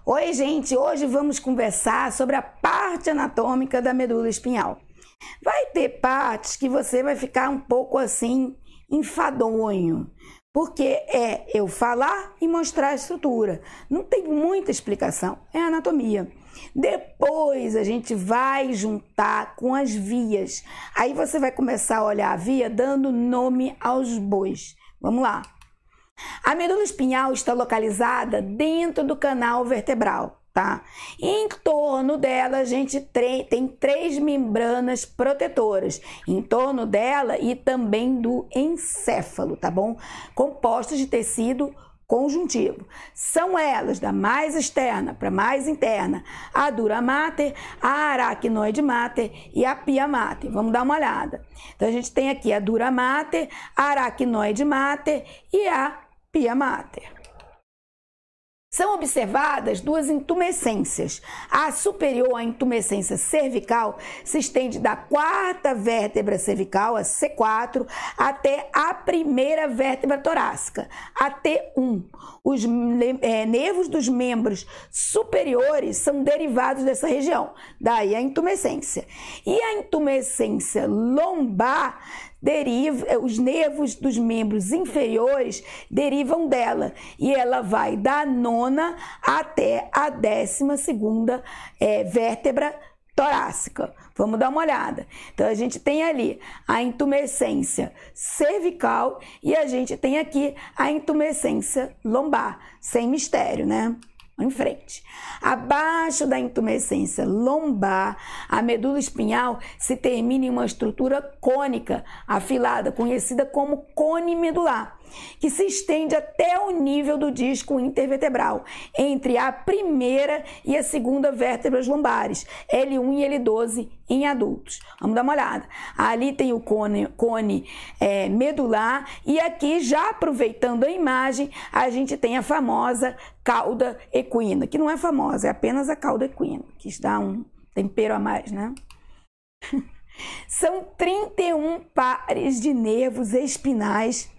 Oi, gente! Hoje vamos conversar sobre a parte anatômica da medula espinhal. Vai ter partes que você vai ficar um pouco assim, enfadonho, porque é eu falar e mostrar a estrutura. Não tem muita explicação, é anatomia. Depois a gente vai juntar com as vias. Aí você vai começar a olhar a via dando nome aos bois. Vamos lá. A medula espinhal está localizada dentro do canal vertebral, tá? Em torno dela a gente tem 3 membranas protetoras, em torno dela e também do encéfalo, tá bom? Compostas de tecido conjuntivo. São elas, da mais externa para mais interna, a dura mater, a aracnoide mater e a pia mater. Vamos dar uma olhada. Então a gente tem aqui a dura mater, a aracnoide mater e a pia mater. São observadas 2 intumescências. A superior, a intumescência cervical, se estende da 4ª vértebra cervical, a C4, até a 1ª vértebra torácica, a T1. Os nervos dos membros superiores são derivados dessa região, daí a intumescência. E a intumescência lombar os nervos dos membros inferiores derivam dela e ela vai da 9ª até a 12ª vértebra torácica. Vamos dar uma olhada. Então a gente tem ali a intumescência cervical e a gente tem aqui a intumescência lombar, sem mistério, né? Em frente. Abaixo da intumescência lombar, a medula espinhal se termina em uma estrutura cônica, afilada, conhecida como cone medular, que se estende até o nível do disco intervertebral, entre a 1ª e a 2ª vértebras lombares, L1 e L12 em adultos. Vamos dar uma olhada. Ali tem o cone medular e aqui, já aproveitando a imagem, a gente tem a famosa cauda equina, que não é famosa, é apenas a cauda equina, que dá um tempero a mais, né? São 31 pares de nervos espinais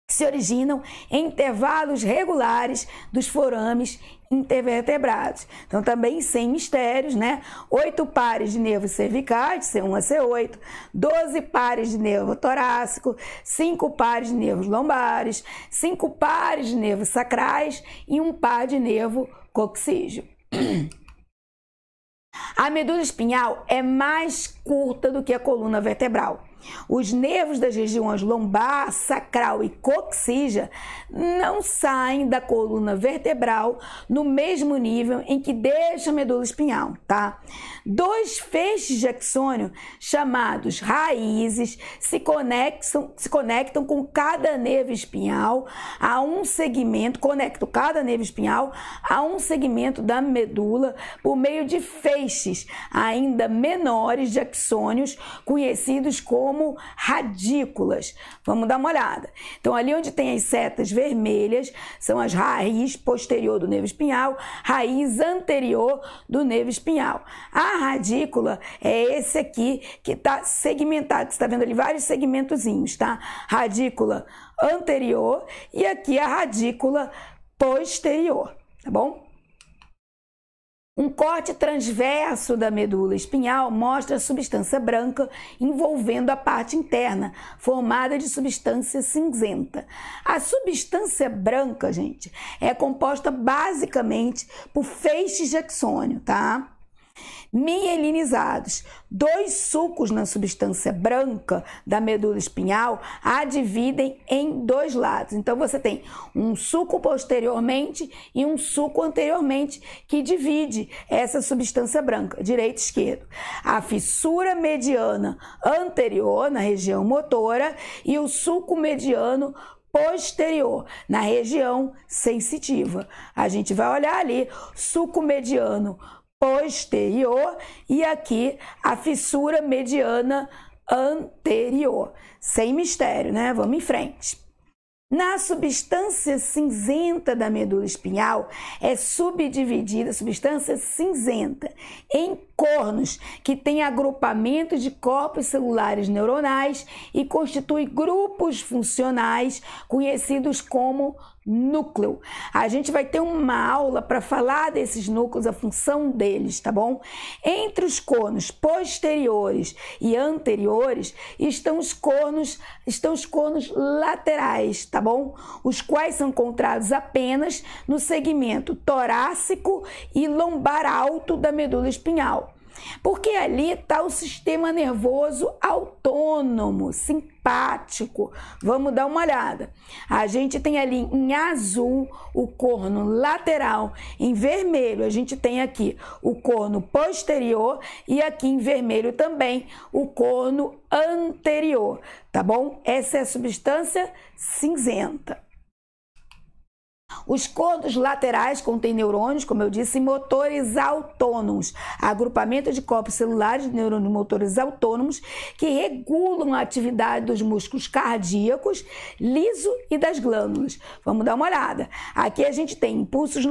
que se originam em intervalos regulares dos forames intervertebrados. Então, também sem mistérios, né? 8 pares de nervos cervicais, C1 a C8, 12 pares de nervo torácico, 5 pares de nervos lombares, 5 pares de nervos sacrais e 1 par de nervo coxígeo. A medula espinhal é mais curta do que a coluna vertebral. Os nervos das regiões lombar, sacral e coxígea não saem da coluna vertebral no mesmo nível em que deixa a medula espinhal, tá? 2 feixes de axônio, chamados raízes, se conectam com cada nervo espinhal a um segmento, conectam cada nervo espinhal a um segmento da medula por meio de feixes ainda menores de axônios, conhecidos como radículas. Vamos dar uma olhada. Então, ali onde tem as setas vermelhas, são as raiz posterior do nervo espinhal, raiz anterior do nervo espinhal. A radícula é esse aqui que está segmentado, você está vendo ali vários segmentozinhos, tá? Radícula anterior e aqui a radícula posterior, tá bom? Um corte transverso da medula espinhal mostra a substância branca envolvendo a parte interna, formada de substância cinzenta. A substância branca, gente, é composta basicamente por feixes de axônio, tá? Mielinizados. 2 sulcos na substância branca da medula espinhal a dividem em 2 lados. Então, você tem um sulco posteriormente e um sulco anteriormente que divide essa substância branca, direito e esquerdo. A fissura mediana anterior, na região motora, e o sulco mediano posterior, na região sensitiva. A gente vai olhar ali, sulco mediano posterior e aqui a fissura mediana anterior. Sem mistério, né? Vamos em frente. Na substância cinzenta da medula espinhal é subdividida, substância cinzenta, em cornos, que têm agrupamento de corpos celulares neuronais e constituem grupos funcionais conhecidos como núcleo. A gente vai ter uma aula para falar desses núcleos, a função deles, tá bom? Entre os cornos posteriores e anteriores estão os cornos laterais, tá bom? Os quais são encontrados apenas no segmento torácico e lombar alto da medula espinhal. Porque ali está o sistema nervoso autônomo, simpático. Vamos dar uma olhada. A gente tem ali em azul o corno lateral, em vermelho a gente tem aqui o corno posterior e aqui em vermelho também o corno anterior, tá bom? Essa é a substância cinzenta. Os cornos laterais contêm neurônios, como eu disse, motores autônomos, agrupamento de corpos celulares de neurônios motores autônomos que regulam a atividade dos músculos cardíacos, liso e das glândulas. Vamos dar uma olhada. Aqui a gente tem impulsos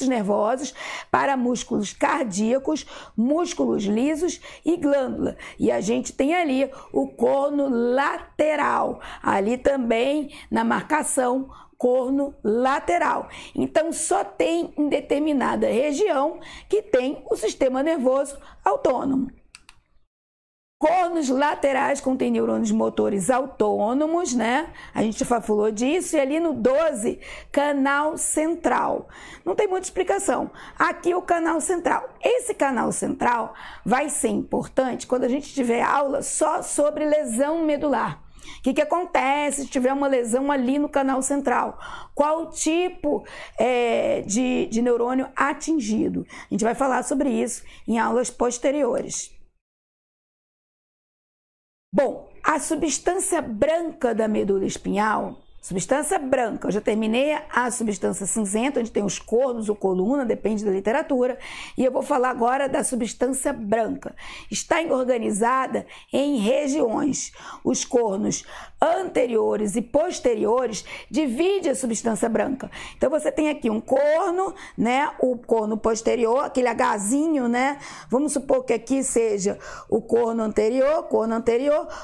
nervosos para músculos cardíacos, músculos lisos e glândula. E a gente tem ali o corno lateral. Ali também na marcação corno lateral. Então, só tem em determinada região que tem o sistema nervoso autônomo. Cornos laterais contêm neurônios motores autônomos, né? A gente já falou disso. E ali no 12, canal central. Não tem muita explicação. Aqui o canal central. Esse canal central vai ser importante quando a gente tiver aula só sobre lesão medular. O que acontece se tiver uma lesão ali no canal central? Qual tipo de neurônio atingido? A gente vai falar sobre isso em aulas posteriores. Bom, a substância branca da medula espinhal, substância branca, eu já terminei a substância cinzenta, onde tem os cornos ou coluna, depende da literatura, e eu vou falar agora da substância branca. Está organizada em regiões. Os cornos anteriores e posteriores dividem a substância branca. Então, você tem aqui um corno, né? O corno posterior, aquele Hzinho, né? Vamos supor que aqui seja o corno anterior,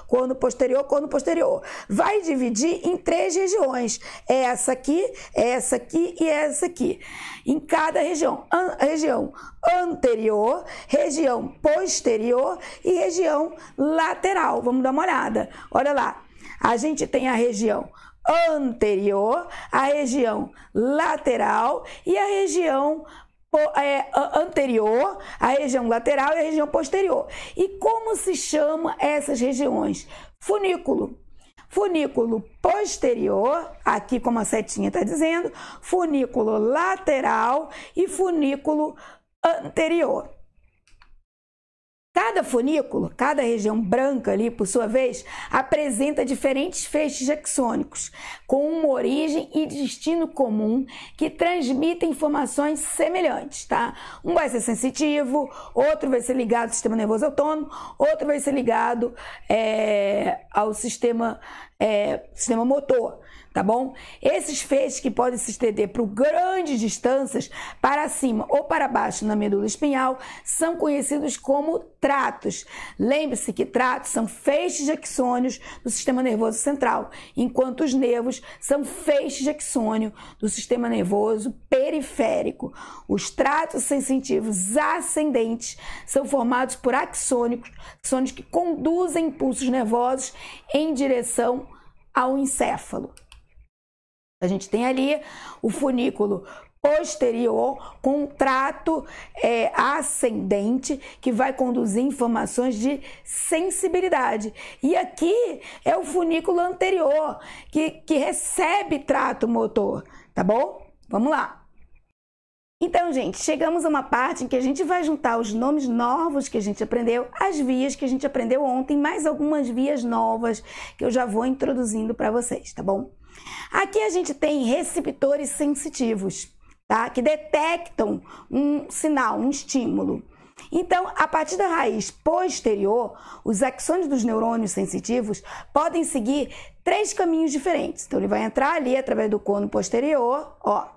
corno posterior. Vai dividir em 3 regiões. Essa aqui e essa aqui. Em cada região. Região anterior, região posterior e região lateral. Vamos dar uma olhada. Olha lá. A gente tem a região anterior, a região lateral e a região anterior, a região lateral e a região posterior. E como se chama essas regiões? Funículo. Funículo posterior, aqui como a setinha está dizendo, funículo lateral e funículo anterior. Cada funículo, cada região branca ali, por sua vez, apresenta diferentes feixes axônicos, com uma origem e destino comum que transmitem informações semelhantes, tá? Um vai ser sensitivo, outro vai ser ligado ao sistema nervoso autônomo, outro vai ser ligado ao sistema motor, tá bom? Esses feixes que podem se estender por grandes distâncias para cima ou para baixo na medula espinhal são conhecidos como tratos. Lembre-se que tratos são feixes axônios do sistema nervoso central, enquanto os nervos são feixes axônios do sistema nervoso periférico. Os tratos sensitivos ascendentes são formados por axônios que conduzem impulsos nervosos em direção ao encéfalo. A gente tem ali o funículo posterior com um trato ascendente que vai conduzir informações de sensibilidade. E aqui é o funículo anterior que recebe trato motor, tá bom? Vamos lá. Então, gente, chegamos a uma parte em que a gente vai juntar os nomes novos que a gente aprendeu, as vias que a gente aprendeu ontem, mais algumas vias novas que eu já vou introduzindo para vocês, tá bom? Aqui a gente tem receptores sensitivos, tá? Que detectam um sinal, um estímulo. Então, a partir da raiz posterior, os axônios dos neurônios sensitivos podem seguir 3 caminhos diferentes. Então, ele vai entrar ali através do cono posterior, ó,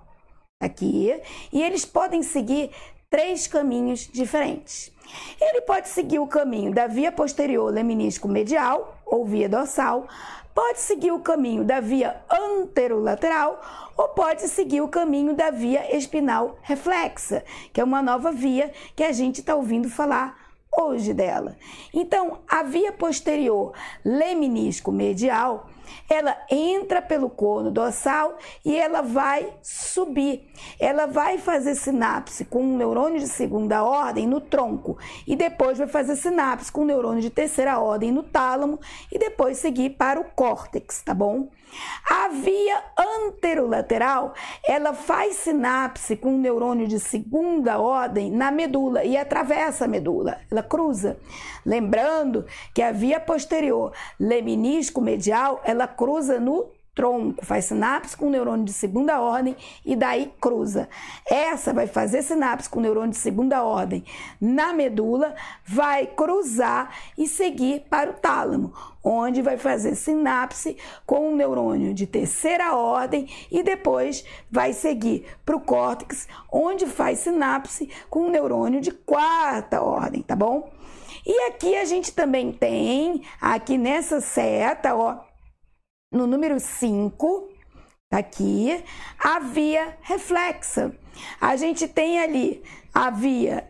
aqui, e eles podem seguir 3 caminhos diferentes. Ele pode seguir o caminho da via posterior leminísco medial ou via dorsal, pode seguir o caminho da via anterolateral ou pode seguir o caminho da via espinal reflexa, que é uma nova via que a gente está ouvindo falar hoje dela. Então, a via posterior leminísco medial, ela entra pelo corno dorsal e ela vai subir. Ela vai fazer sinapse com um neurônio de segunda ordem no tronco e depois vai fazer sinapse com um neurônio de terceira ordem no tálamo e depois seguir para o córtex, tá bom? A via anterolateral, ela faz sinapse com um neurônio de segunda ordem na medula e atravessa a medula, ela cruza. Lembrando que a via posterior leminísco medial, ela cruza no tronco, faz sinapse com o neurônio de segunda ordem e daí cruza. Essa vai fazer sinapse com o neurônio de segunda ordem na medula, vai cruzar e seguir para o tálamo, onde vai fazer sinapse com o neurônio de terceira ordem e depois vai seguir para o córtex, onde faz sinapse com o neurônio de quarta ordem, tá bom? E aqui a gente também tem, aqui nessa seta, ó, no número 5, tá aqui, a via reflexa. A gente tem ali a via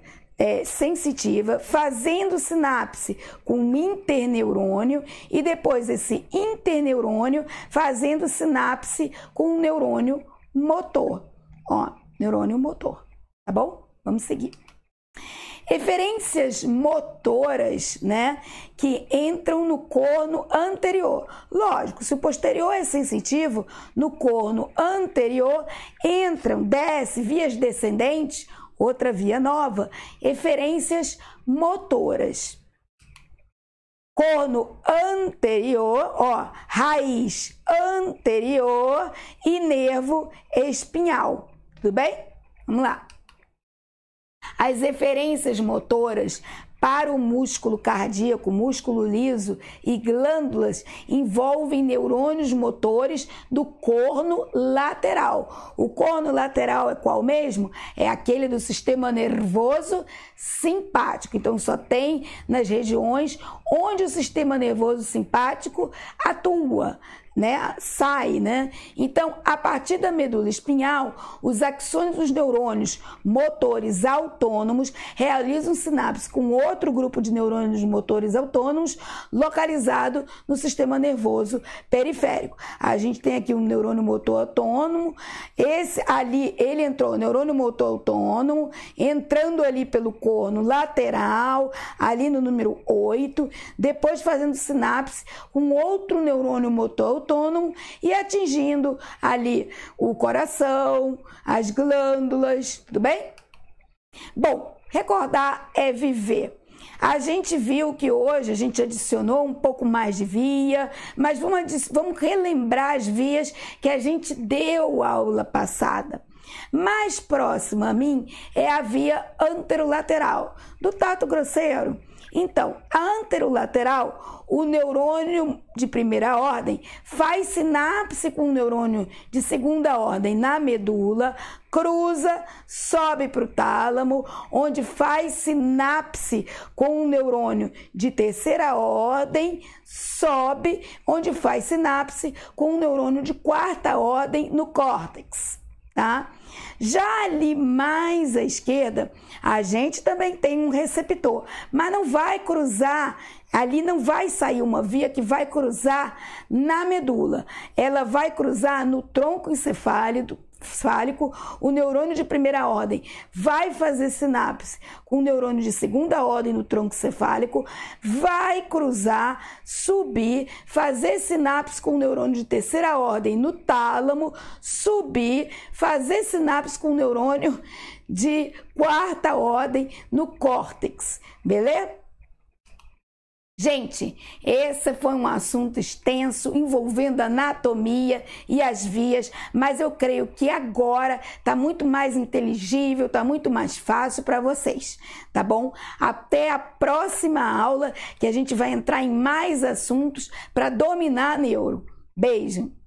sensitiva fazendo sinapse com o interneurônio e depois esse interneurônio fazendo sinapse com o neurônio motor. Ó, neurônio motor, tá bom? Vamos seguir. Referências motoras, né, que entram no corno anterior. Lógico, se o posterior é sensitivo, no corno anterior entram, vias descendentes, outra via nova, referências motoras. Corno anterior, ó, raiz anterior e nervo espinhal. Tudo bem? Vamos lá. As referências motoras para o músculo cardíaco, músculo liso e glândulas envolvem neurônios motores do corno lateral. O corno lateral é qual mesmo? É aquele do sistema nervoso simpático. Então, só tem nas regiões onde o sistema nervoso simpático atua, né? Sai, né? Então, a partir da medula espinhal, os axônios dos neurônios motores autônomos realizam sinapse com outro grupo de neurônios motores autônomos localizado no sistema nervoso periférico. A gente tem aqui um neurônio motor autônomo, esse ali, ele entrou, neurônio motor autônomo, entrando ali pelo corno lateral, ali no número 8, depois fazendo sinapse com outro neurônio motor autônomo e atingindo ali o coração, as glândulas, tudo bem? Bom, recordar é viver. A gente viu que hoje a gente adicionou um pouco mais de via, mas vamos relembrar as vias que a gente deu aula passada. Mais próxima a mim é a via anterolateral, do tato grosseiro. Então, a anterolateral, o neurônio de primeira ordem faz sinapse com o neurônio de segunda ordem na medula, cruza, sobe para o tálamo, onde faz sinapse com o neurônio de terceira ordem, sobe, onde faz sinapse com o neurônio de quarta ordem no córtex. Tá? Já ali mais à esquerda, a gente também tem um receptor, mas não vai cruzar, ali não vai sair uma via que vai cruzar na medula. Ela vai cruzar no tronco encefálico, o neurônio de primeira ordem vai fazer sinapse com o neurônio de segunda ordem no tronco cefálico, vai cruzar, subir, fazer sinapse com o neurônio de terceira ordem no tálamo, subir, fazer sinapse com o neurônio de quarta ordem no córtex, beleza? Gente, esse foi um assunto extenso envolvendo a anatomia e as vias, mas eu creio que agora está muito mais inteligível, está muito mais fácil para vocês, tá bom? Até a próxima aula que a gente vai entrar em mais assuntos para dominar a neuro. Beijo!